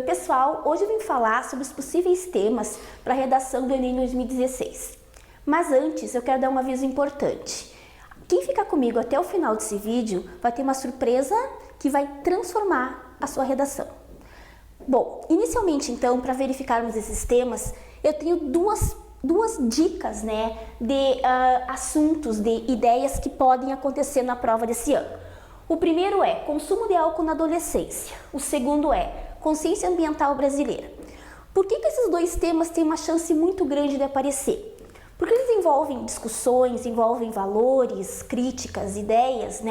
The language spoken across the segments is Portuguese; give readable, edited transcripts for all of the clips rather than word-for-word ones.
Pessoal, hoje eu vim falar sobre os possíveis temas para a redação do Enem 2016. Mas antes eu quero dar um aviso importante. Quem ficar comigo até o final desse vídeo vai ter uma surpresa que vai transformar a sua redação. Bom, inicialmente então, para verificarmos esses temas, eu tenho duas dicas, de assuntos, de ideias que podem acontecer na prova desse ano. O primeiro é consumo de álcool na adolescência. O segundo é consciência ambiental brasileira. Por que esses dois temas têm uma chance muito grande de aparecer? Porque eles envolvem discussões, envolvem valores, críticas, ideias,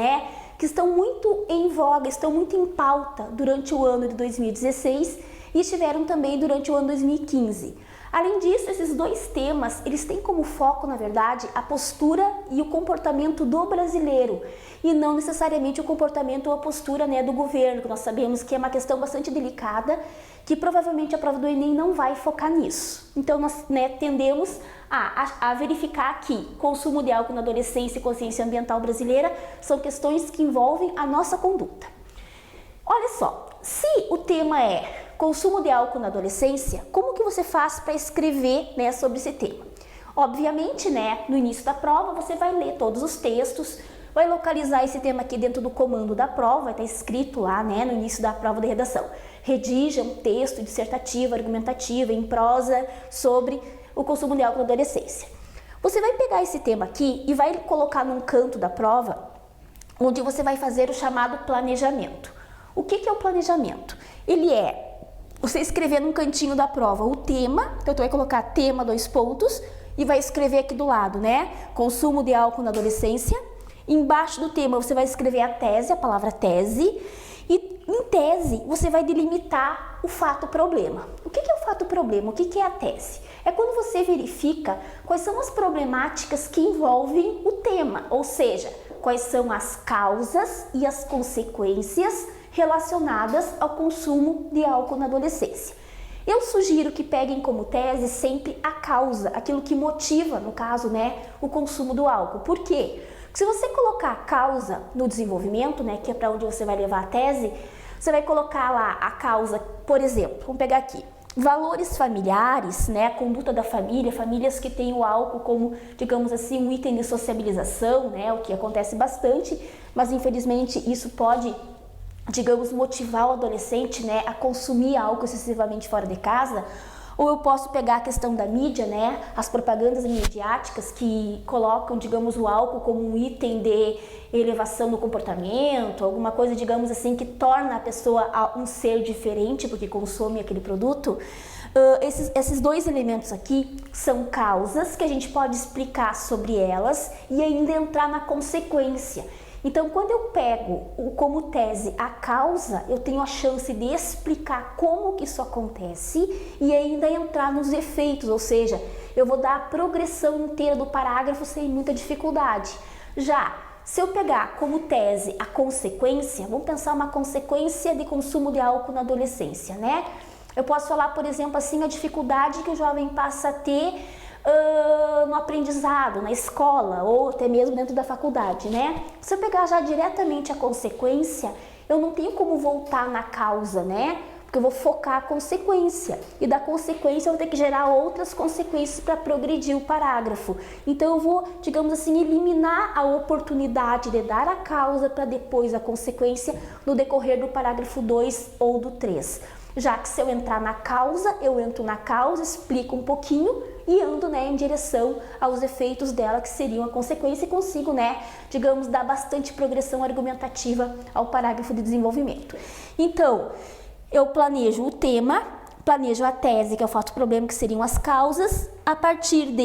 que estão muito em voga, estão muito em pauta durante o ano de 2016 e estiveram também durante o ano 2015. Além disso, esses dois temas, eles têm como foco, na verdade, a postura e o comportamento do brasileiro e não necessariamente o comportamento ou a postura do governo, que nós sabemos que é uma questão bastante delicada, que provavelmente a prova do Enem não vai focar nisso. Então, nós tendemos a verificar que consumo de álcool na adolescência e consciência ambiental brasileira são questões que envolvem a nossa conduta. Olha só, se o tema é consumo de álcool na adolescência, como que você faz para escrever sobre esse tema? Obviamente, no início da prova, você vai ler todos os textos, vai localizar esse tema aqui dentro do comando da prova, vai estar escrito lá, no início da prova de redação. Redija um texto dissertativo, argumentativo, em prosa, sobre o consumo de álcool na adolescência. Você vai pegar esse tema aqui e vai colocar num canto da prova, onde você vai fazer o chamado planejamento. O que é o planejamento? Ele é você escrever num cantinho da prova o tema, então tu vai colocar tema, 2 pontos, e vai escrever aqui do lado, consumo de álcool na adolescência. Embaixo do tema você vai escrever a tese, a palavra tese, e em tese você vai delimitar o fato-problema. O que é o fato-problema? O que é a tese? É quando você verifica quais são as problemáticas que envolvem o tema, ou seja, quais são as causas e as consequências relacionadas ao consumo de álcool na adolescência. Eu sugiro que peguem como tese sempre a causa, aquilo que motiva, no caso, o consumo do álcool. Por quê? Porque se você colocar a causa no desenvolvimento, que é para onde você vai levar a tese, você vai colocar lá a causa, por exemplo, vamos pegar aqui, valores familiares, a conduta da família, famílias que têm o álcool como, digamos assim, um item de sociabilização, o que acontece bastante, mas infelizmente isso pode, digamos, motivar o adolescente, a consumir álcool excessivamente fora de casa. Ou eu posso pegar a questão da mídia, as propagandas midiáticas que colocam, digamos, o álcool como um item de elevação do comportamento, alguma coisa, digamos assim, que torna a pessoa um ser diferente porque consome aquele produto. Esses dois elementos aqui são causas que a gente pode explicar sobre elas e ainda entrar na consequência. Então, quando eu pego como tese a causa, eu tenho a chance de explicar como que isso acontece e ainda entrar nos efeitos, ou seja, eu vou dar a progressão inteira do parágrafo sem muita dificuldade. Já, se eu pegar como tese a consequência, vamos pensar uma consequência de consumo de álcool na adolescência, Eu posso falar, por exemplo, assim, a dificuldade que o jovem passa a ter no aprendizado, na escola ou até mesmo dentro da faculdade, Se eu pegar já diretamente a consequência, eu não tenho como voltar na causa, Porque eu vou focar a consequência e da consequência eu vou ter que gerar outras consequências para progredir o parágrafo. Então eu vou, digamos assim, eliminar a oportunidade de dar a causa para depois a consequência no decorrer do parágrafo 2 ou do 3. Já que se eu entrar na causa, eu entro na causa, explico um pouquinho e ando em direção aos efeitos dela, que seriam a consequência, e consigo, digamos, dar bastante progressão argumentativa ao parágrafo de desenvolvimento. Então, eu planejo o tema, planejo a tese, que é o fato-problema, que seriam as causas. A partir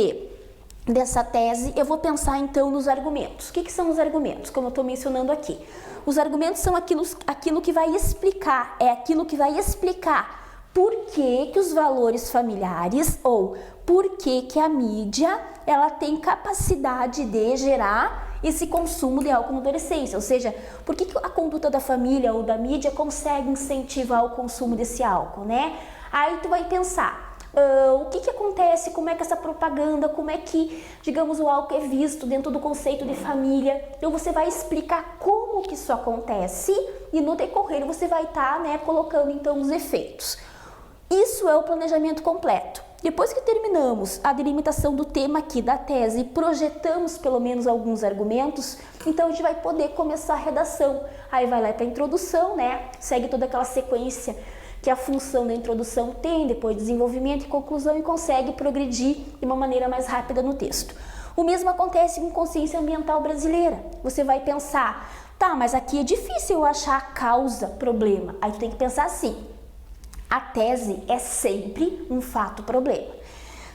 dessa tese, eu vou pensar então nos argumentos. O que são os argumentos, como eu estou mencionando aqui? Os argumentos são aquilo que vai explicar, por que os valores familiares ou por que a mídia ela tem capacidade de gerar esse consumo de álcool na adolescência, ou seja, por que a conduta da família ou da mídia consegue incentivar o consumo desse álcool, Aí tu vai pensar, o que acontece, como é que essa propaganda, como é que, digamos, o álcool é visto dentro do conceito de família. Então você vai explicar como que isso acontece e no decorrer você vai estar, né, colocando então os efeitos. Isso é o planejamento completo. Depois que terminamos a delimitação do tema aqui da tese e projetamos pelo menos alguns argumentos, então a gente vai poder começar a redação. Aí vai lá para a introdução, né? Segue toda aquela sequência que a função da introdução tem, depois desenvolvimento e conclusão, e consegue progredir de uma maneira mais rápida no texto. O mesmo acontece com consciência ambiental brasileira. Você vai pensar, tá, mas aqui é difícil eu achar a causa, problema. Aí tem que pensar assim, a tese é sempre um fato-problema.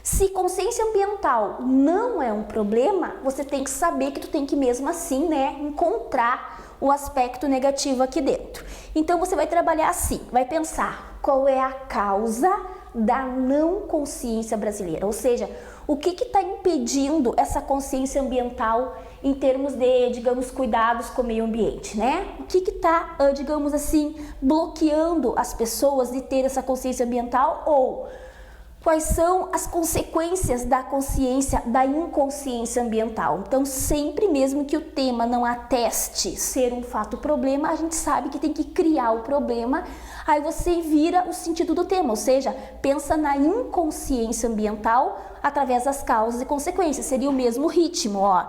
Se consciência ambiental não é um problema, você tem que saber que tu tem que mesmo assim, né, encontrar o aspecto negativo aqui dentro. Então você vai trabalhar assim, vai pensar qual é a causa da não consciência brasileira, ou seja, o que está impedindo essa consciência ambiental em termos de, digamos, cuidados com o meio ambiente, né? O que está, digamos assim, bloqueando as pessoas de ter essa consciência ambiental, ou quais são as consequências da consciência, da inconsciência ambiental. Então, sempre mesmo que o tema não ateste ser um fato-problema, a gente sabe que tem que criar o problema, aí você vira o sentido do tema, ou seja, pensa na inconsciência ambiental através das causas e consequências. Seria o mesmo ritmo, ó.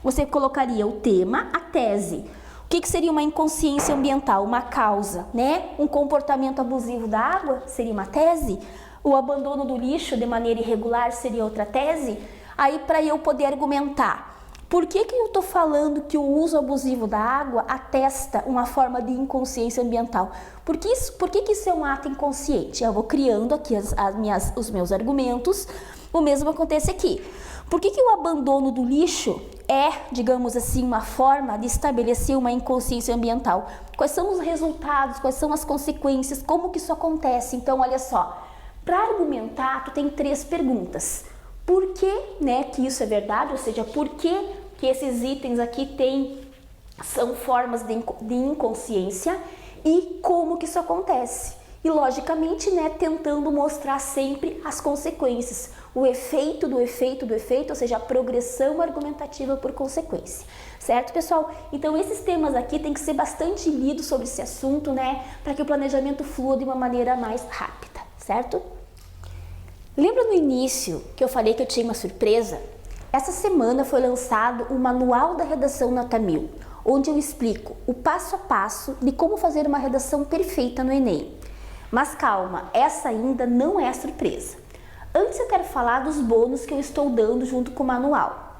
Você colocaria o tema, a tese. O que seria uma inconsciência ambiental? Uma causa, né? Um comportamento abusivo da água seria uma tese. O abandono do lixo de maneira irregular seria outra tese. Aí, para eu poder argumentar, por que eu estou falando que o uso abusivo da água atesta uma forma de inconsciência ambiental? Por que isso é um ato inconsciente? Eu vou criando aqui os meus argumentos. O mesmo acontece aqui. Por que o abandono do lixo é, digamos assim, uma forma de estabelecer uma inconsciência ambiental? Quais são os resultados, quais são as consequências, como que isso acontece? Então, olha só, para argumentar, tu tem 3 perguntas. Por que, né, que isso é verdade? Ou seja, por que esses itens aqui são formas de inconsciência e como que isso acontece? E, logicamente, né, tentando mostrar sempre as consequências, o efeito do efeito do efeito, ou seja, a progressão argumentativa por consequência. Certo, pessoal? Então, esses temas aqui tem que ser bastante lidos sobre esse assunto, né, para que o planejamento flua de uma maneira mais rápida, certo? Lembra no início que eu falei que eu tinha uma surpresa? Essa semana foi lançado o Manual da Redação Nota 1000, onde eu explico o passo a passo de como fazer uma redação perfeita no Enem. Mas calma, essa ainda não é a surpresa. Antes eu quero falar dos bônus que eu estou dando junto com o manual.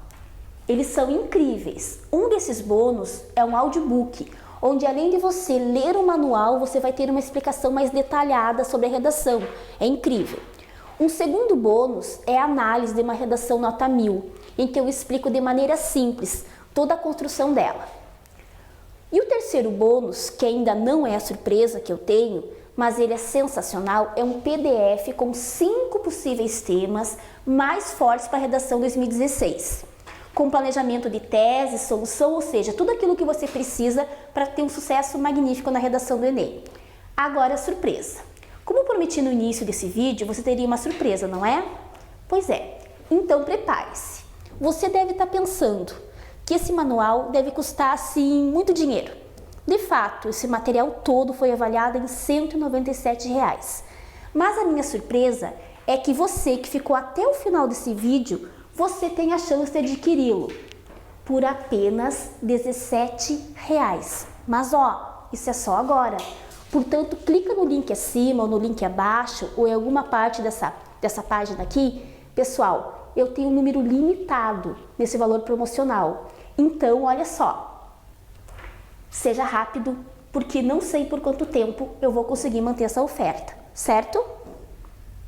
Eles são incríveis. Um desses bônus é um audiobook, onde além de você ler o manual, você vai ter uma explicação mais detalhada sobre a redação. É incrível. Um segundo bônus é a análise de uma redação nota 1000, em que eu explico de maneira simples toda a construção dela. E o terceiro bônus, que ainda não é a surpresa que eu tenho, mas ele é sensacional, é um PDF com 5 possíveis temas mais fortes para a redação 2016. Com planejamento de tese, solução, ou seja, tudo aquilo que você precisa para ter um sucesso magnífico na redação do Enem. Agora a surpresa. Como eu prometi no início desse vídeo, você teria uma surpresa, não é? Pois é, então prepare-se. Você deve estar pensando que esse manual deve custar, assim, muito dinheiro. De fato, esse material todo foi avaliado em R$ 197. Mas a minha surpresa é que você que ficou até o final desse vídeo, você tem a chance de adquiri-lo por apenas R$ 17. Mas ó, isso é só agora. Portanto, clica no link acima ou no link abaixo ou em alguma parte dessa página aqui. Pessoal, eu tenho um número limitado nesse valor promocional. Então, olha só. Seja rápido, porque não sei por quanto tempo eu vou conseguir manter essa oferta, certo?